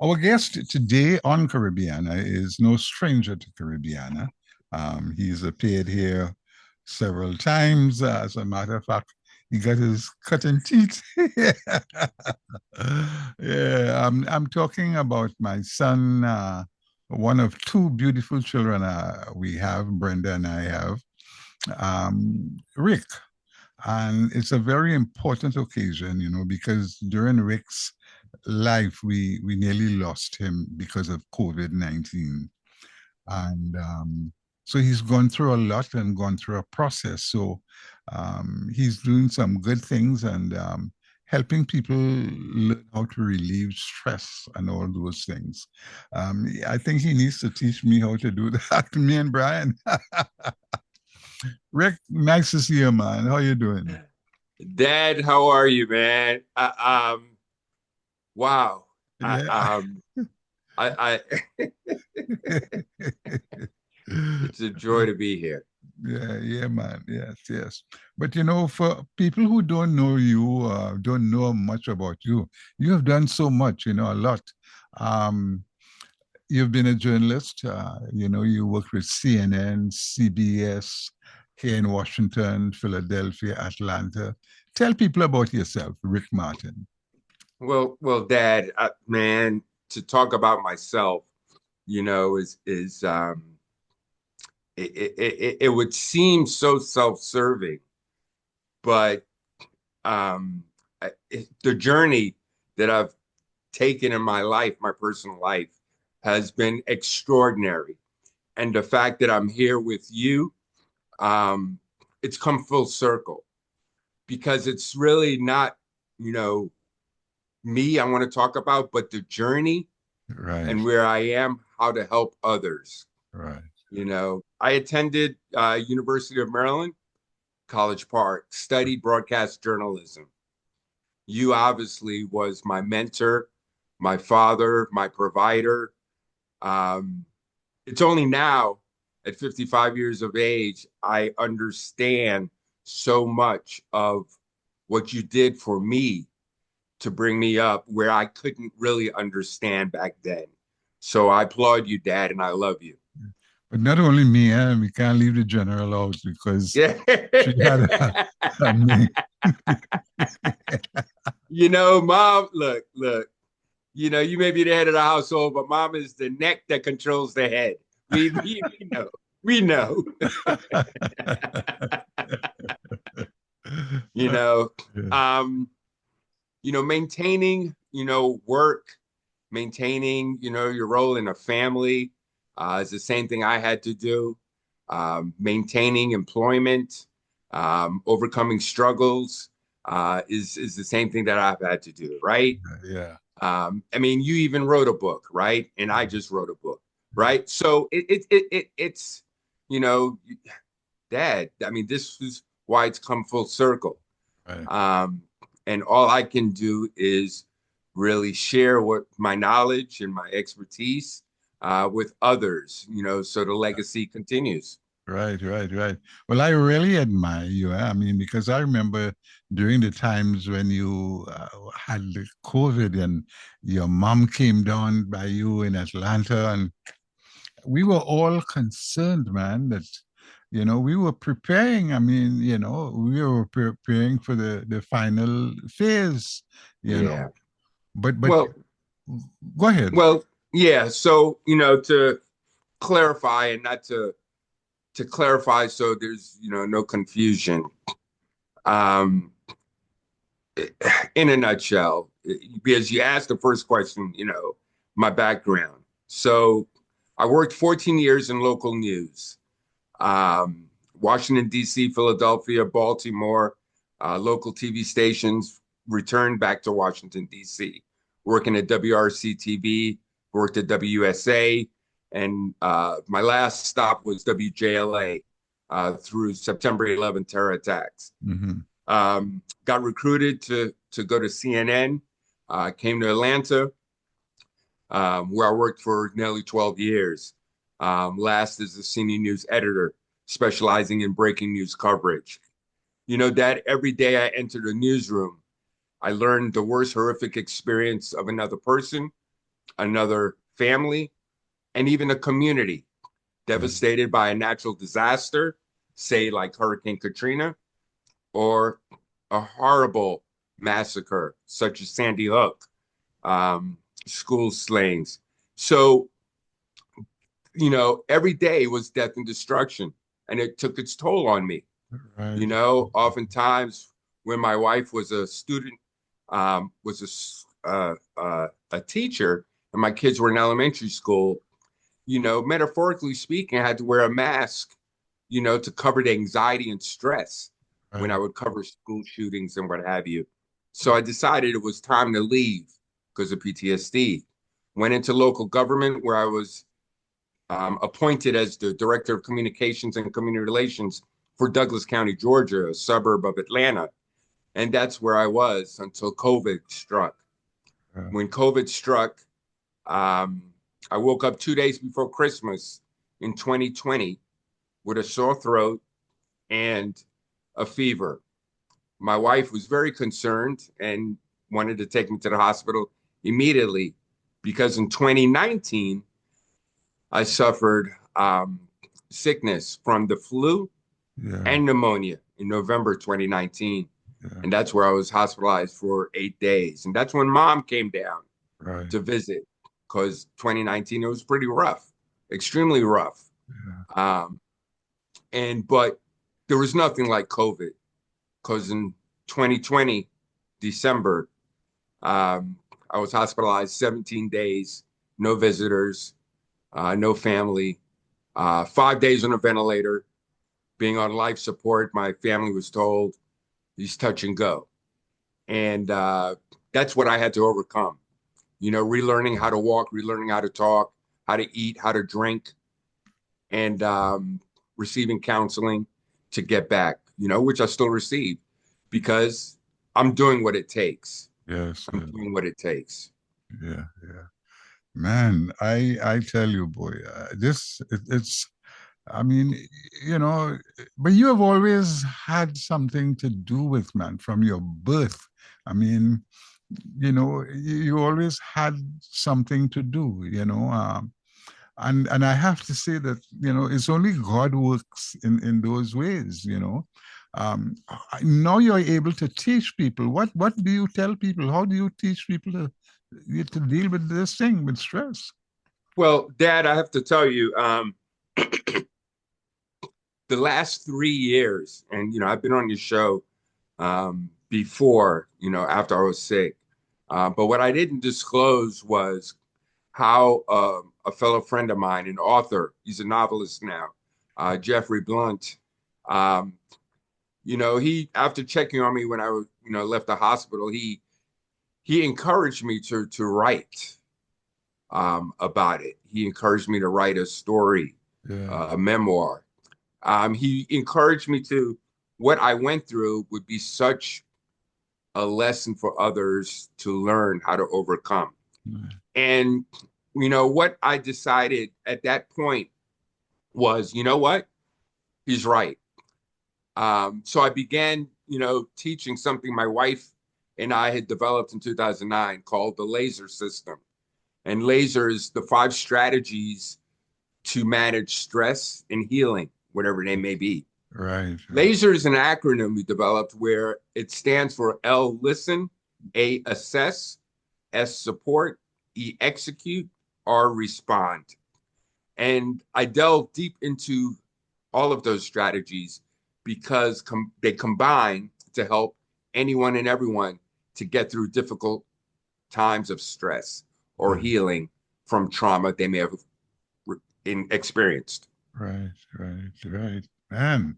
Our guest today on Caribbeana is no stranger to Caribbeana. He's appeared here several times. As a matter of fact, he got his cutting teeth. Yeah, I'm talking about my son, one of two beautiful children we have, Brenda and I have, Rick. And it's a very important occasion, because during Rick's life, we nearly lost him because of COVID-19. And so he's gone through a lot and gone through a process. So he's doing some good things and helping people learn how to relieve stress and all those things. I think he needs to teach me how to do that, me and Brian. Rick, nice to see you, man. How you doing? Dad, how are you, man? Wow. I, Yeah. I, it's a joy to be here. Yeah, yeah, man. Yes, yes. But for people who don't know you, don't know much about you, you have done so much, a lot. Um, you've been a journalist, you worked with CNN, CBS here in Washington, Philadelphia, Atlanta. Tell people about yourself, Rick Martin. Well, Dad, man, to talk about myself, is it would seem so self-serving, but the journey that I've taken in my life, my personal life, has been extraordinary. And the fact that I'm here with you, um, it's come full circle because it's really not, you know, me I want to talk about, but the journey Right, and where I am, how to help others. right. I attended University of Maryland, College Park, studied broadcast journalism. You obviously was my mentor, my father, my provider. Um, it's only now at 55 years of age, I understand so much of what you did for me to bring me up where I couldn't really understand back then. So I applaud you, Dad, and I love you. But not only me, we can't leave the general out because Yeah. she had a name. Mom, look, you may be the head of the household, but mom is the neck that controls the head. We know. We know. you know, Yeah. um, maintaining, work, maintaining, your role in a family is the same thing I had to do. Maintaining employment, overcoming struggles is the same thing that I've had to do, right? Yeah. I mean, you even wrote a book, right? And I just wrote a book, right? So it's, you know, Dad. I mean, this is why it's come full circle. Right. Um, and all I can do is really share what my knowledge and my expertise with others, so the legacy continues. Right, right, right. Well, I really admire you. I mean, because I remember during the times when you had the COVID and your mom came down by you in Atlanta, and we were all concerned, man, that, we were preparing. I mean, we were preparing for the final phase, you know. Yeah. But Well, go ahead. well, yeah. So, to clarify and not to clarify so there's, no confusion. Um, in a nutshell, because you asked the first question, my background. So I worked 14 years in local news, um, Washington, D.C., Philadelphia, Baltimore, local TV stations, returned back to Washington, D.C., working at WRC TV, worked at WSA, and my last stop was WJLA through September 11th terror attacks. Hmm. Got recruited to go to CNN, came to Atlanta, where I worked for nearly 12 years. Last as the senior news editor, specializing in breaking news coverage. Dad, every day I entered a newsroom, I learned the worst horrific experience of another person another family, and even a community Yeah. devastated by a natural disaster, say like Hurricane Katrina, or a horrible massacre such as Sandy Hook, um, school slayings. So, every day was death and destruction, and it took its toll on me. Right. Oftentimes when my wife was a student, a teacher, and my kids were in elementary school, metaphorically speaking, I had to wear a mask, to cover the anxiety and stress when I Right. would cover school shootings and what have you. So I decided it was time to leave because of PTSD. Went into local government where I was appointed as the director of communications and community relations for Douglas County, Georgia, a suburb of Atlanta. And that's where I was until COVID struck. Yeah. When COVID struck, um, I woke up 2 days before Christmas in 2020 with a sore throat and a fever. My wife was very concerned and wanted to take me to the hospital immediately because in 2019, I suffered sickness from the flu Yeah. and pneumonia in November 2019. Yeah. And that's where I was hospitalized for 8 days. And that's when mom came down Right. to visit because 2019, it was pretty rough, extremely rough. Yeah. Um, but there was nothing like COVID because in 2020, December, um, I was hospitalized 17 days, no visitors, no family, 5 days on a ventilator, being on life support. My family was told he's touch and go. And that's what I had to overcome, relearning how to walk, relearning how to talk, how to eat, how to drink, and receiving counseling to get back, which I still receive because I'm doing what it takes. Yes. I'm doing what it takes. Yeah. Yeah. Man, I tell you, boy, it's. I mean, you know, but you have always had something to do with man from your birth. I mean, you always had something to do. And I have to say that it's only God works in those ways. Now you're able to teach people. What do you tell people? How do you teach people to deal with this thing with stress? Well, Dad, I have to tell you, the last 3 years, and I've been on your show before, after I was sick. But what I didn't disclose was how a fellow friend of mine, an author, he's a novelist now, Jeffrey Blunt, um, he after checking on me when I was, left the hospital, he encouraged me to write about it. He encouraged me to write a story, Yeah, a memoir. He encouraged me to what I went through would be such a lesson for others to learn how to overcome. And what I decided at that point was, you know what? He's right. So I began, teaching something my wife and I had developed in 2009 called the laser system. And laser is the 5 strategies to manage stress and healing, whatever they may be. right, right, LASER is an acronym we developed where it stands for L, listen, A, assess, S, support, E, execute, R, respond. And I delve deep into all of those strategies because they combine to help anyone and everyone to get through difficult times of stress or right, healing from trauma they may have experienced. right, right, right. Man,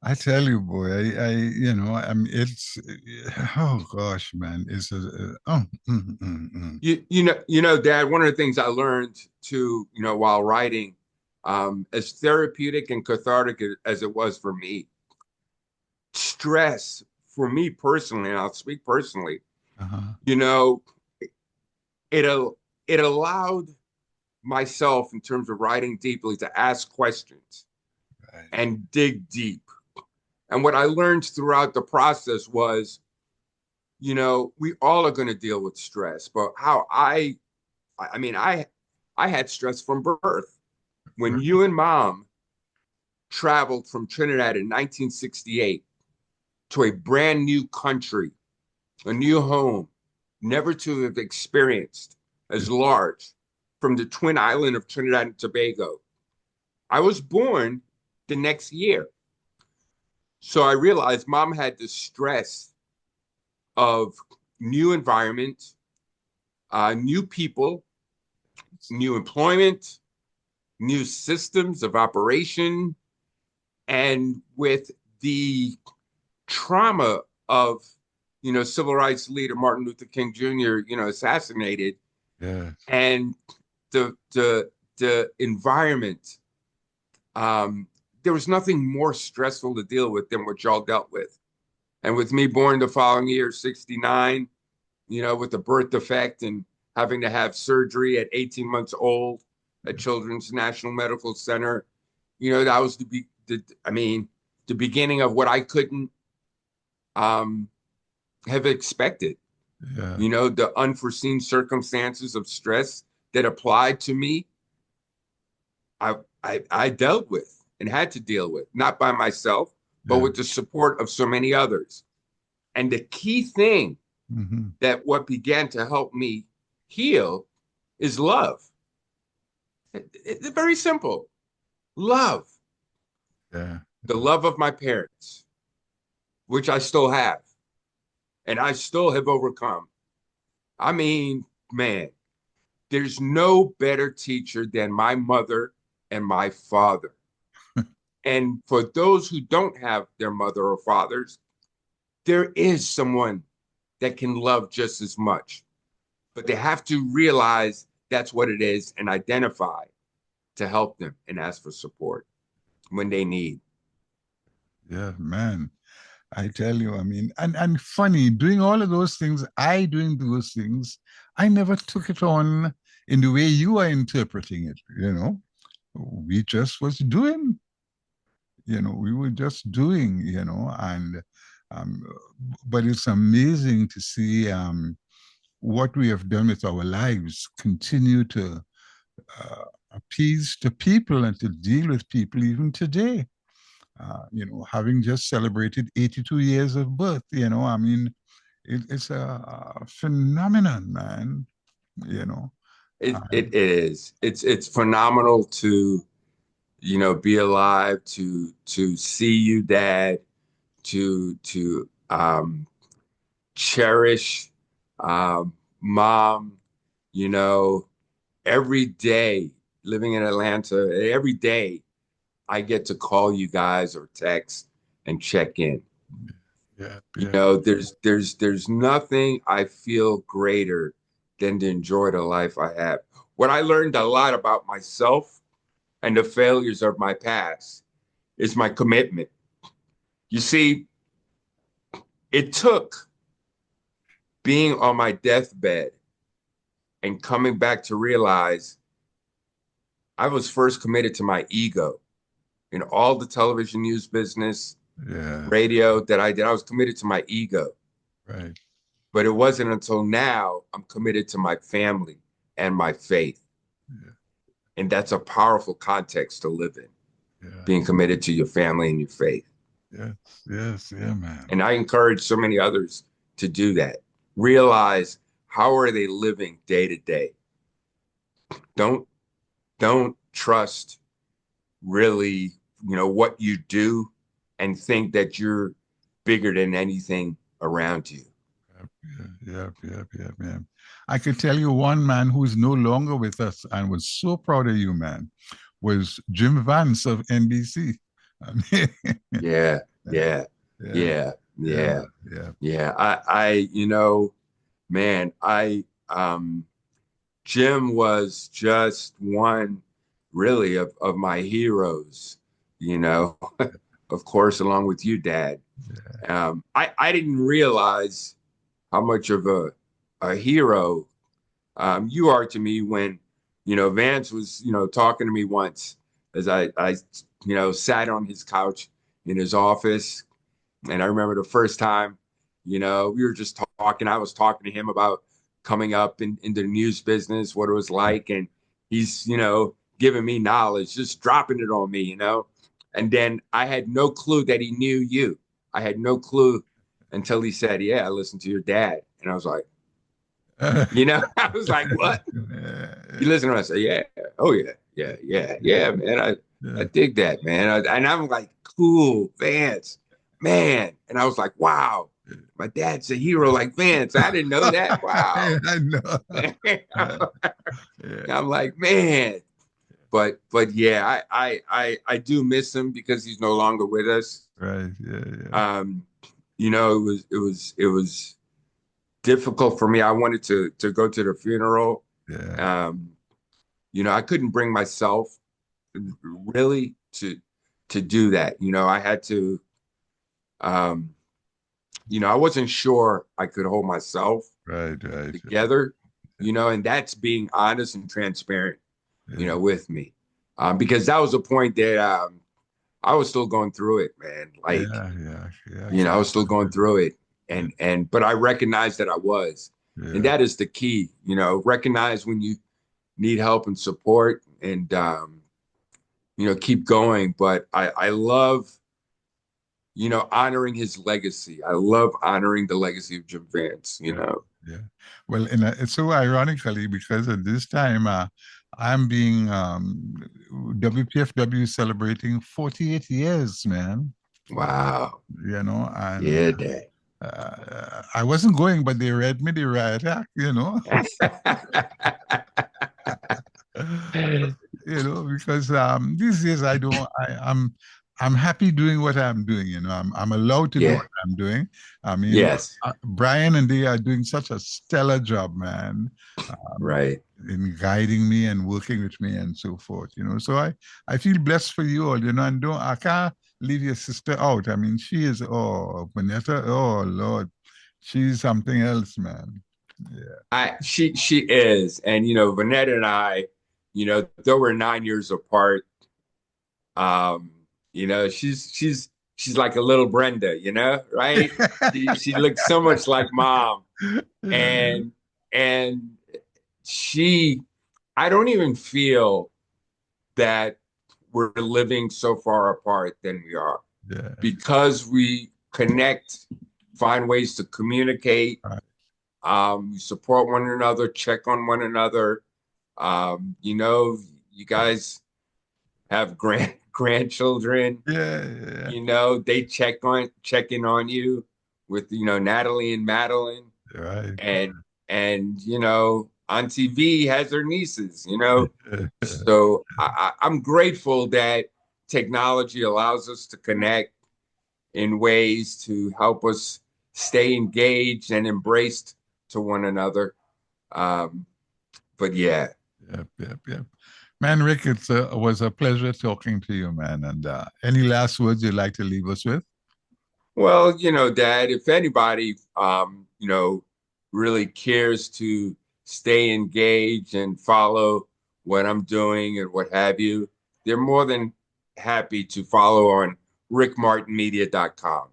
I tell you, boy, I mean, oh gosh, man, oh, Dad, one of the things I learned too, while writing, as therapeutic and cathartic as it was for me, stress for me personally, and I'll speak personally, uh-huh, you know, it it allowed myself in terms of writing deeply to ask questions right, and dig deep. And what I learned throughout the process was, we all are going to deal with stress, but how I I mean, I had stress from birth. When Right. you and mom traveled from Trinidad in 1968 to a brand new country, a new home, never to have experienced Yeah. as large from the twin island of Trinidad and Tobago. I was born the next year. So I realized mom had the stress of new environment, new people, new employment, new systems of operation, and with the trauma of, civil rights leader Martin Luther King Jr., assassinated, Yeah. and the environment, um, there was nothing more stressful to deal with than what y'all dealt with. And with me born the following year, 69, with a birth defect and having to have surgery at 18 months old at Children's National Medical Center, that was the beginning of what I couldn't um, have expected. Yeah. The unforeseen circumstances of stress that applied to me, I dealt with and had to deal with, not by myself, but Yeah. with the support of so many others. And the key thing Hmm. that what began to help me heal is love. It's very simple. Love, Yeah. the love of my parents, which I still have, and I still have overcome. I mean, man, there's no better teacher than my mother and my father. And for those who don't have their mother or fathers, there is someone that can love just as much, but they have to realize that's what it is and identify to help them and ask for support when they need. Yeah, man. I tell you, I mean, and funny, doing all of those things, I doing those things, I never took it on in the way you are interpreting it, you know. We just was doing, we were just doing, um, but it's amazing to see what we have done with our lives, continue to appease to people and to deal with people even today. Having just celebrated 82 years of birth, I mean, it's a phenomenon, man, you know. It is. It's phenomenal to, be alive, to see you, Dad, to cherish mom, you know, every day living in Atlanta, every day I get to call you guys or text and check in. Yeah, yeah, There's nothing I feel greater than to enjoy the life I have. What I learned a lot about myself and the failures of my past is my commitment. You see, it took being on my deathbed and coming back to realize I was first committed to my ego in all the television news business, yeah, radio that I did. I was committed to my ego. right. But it wasn't until now I'm committed to my family and my faith. Yeah, And that's a powerful context to live in, yeah, being committed to your family and your faith. yes, yes, yeah, man. And I encourage so many others to do that. Realize how are they living day to day. Don't don't trust really, what you do and think that you're bigger than anything around you. Yeah, yeah, yeah, yeah, man. I could tell you one man who is no longer with us and was so proud of you, man, was Jim Vance of NBC. I mean, Yeah, yeah, yeah, yeah, yeah, yeah, yeah, man, yeah, yeah. Man, Jim was just one really of my heroes, you know, of course, along with you, Dad. yeah, I didn't realize how much of a hero you are to me when, Vance was, talking to me once as I sat on his couch in his office. And I remember the first time, we were just talking. I was talking to him about coming up in the news business, what it was like. And he's, giving me knowledge, just dropping it on me, And then I had no clue that he knew you. I had no clue until he said, "Yeah, I listened to your dad." And I was like, I was like, "What? You listen to him?" I said, "Yeah. Oh yeah. Yeah. Yeah. Yeah, man. I Yeah. dig that, man." And I'm like, "Cool, Vance, man." And I was like, "Wow, my dad's a hero like Vance. I didn't know that. Wow." I know. I'm Yeah. like, man. But yeah, I do miss him because he's no longer with us. Right. Yeah. Yeah. Um, it was difficult for me. I wanted to go to the funeral. Yeah. Um, I couldn't bring myself really to do that. I had to um, I wasn't sure I could hold myself Right. Right. together, and that's being honest and transparent, Yeah. with me. Because that was a point that I was still going through it, man. Like, Yeah. Yeah. Yeah. I I can was still going imagine. through it. Yeah. But I recognized that I was. And Yeah. that is the key, recognize when you need help and support and keep going. But I love, honoring his legacy. I love honoring the legacy of Jim Vance. Yeah. Yeah. Well, it's so ironically because at this time, I'm being WPFW celebrating 48 years, man. Wow. And Yeah, Dad. I wasn't going, but they read me the riot act. Because these days I don't, I'm happy doing what I'm doing. I'm allowed to do Yeah. what I'm doing. I mean, Yes. Brian and they are doing such a stellar job, man, um, Right. in guiding me and working with me and so forth. So I feel blessed for you all, and I can't leave your sister out. I mean, she is, oh, Vanessa, oh Lord, she's something else, man. Yeah. She is. And Vanetta and I, though we're 9 years apart, um, she's like a little Brenda, right? She looks so much like mom. Yeah. And she I don't even feel that we're living so far apart than we are Yeah. because we connect, find ways to communicate, Right. support one another, check on one another. You guys have grandchildren. Yeah. Yeah. They check in on you with Natalie and Madeline, Right. and Auntie V has her nieces. So I'm grateful that technology allows us to connect in ways to help us stay engaged and embraced to one another. Um, but yeah, Yep. Yep. Yep. Man, Rick, it was a pleasure talking to you, man. And any last words you'd like to leave us with? well, Dad, if anybody, really cares to stay engaged and follow what I'm doing and what have you, they're more than happy to follow on rickmartinmedia.com.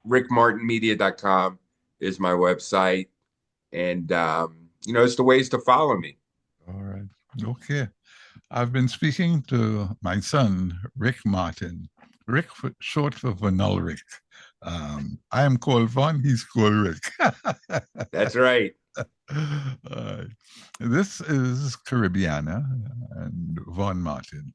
Rickmartinmedia.com is my website. And, it's the ways to follow me. All right. Okay. I've been speaking to my son, Rick Martin. Rick, short for Vanal Rick. I am called Von, he's called Rick. That's right. uh, this is Caribbeana and Von Martin.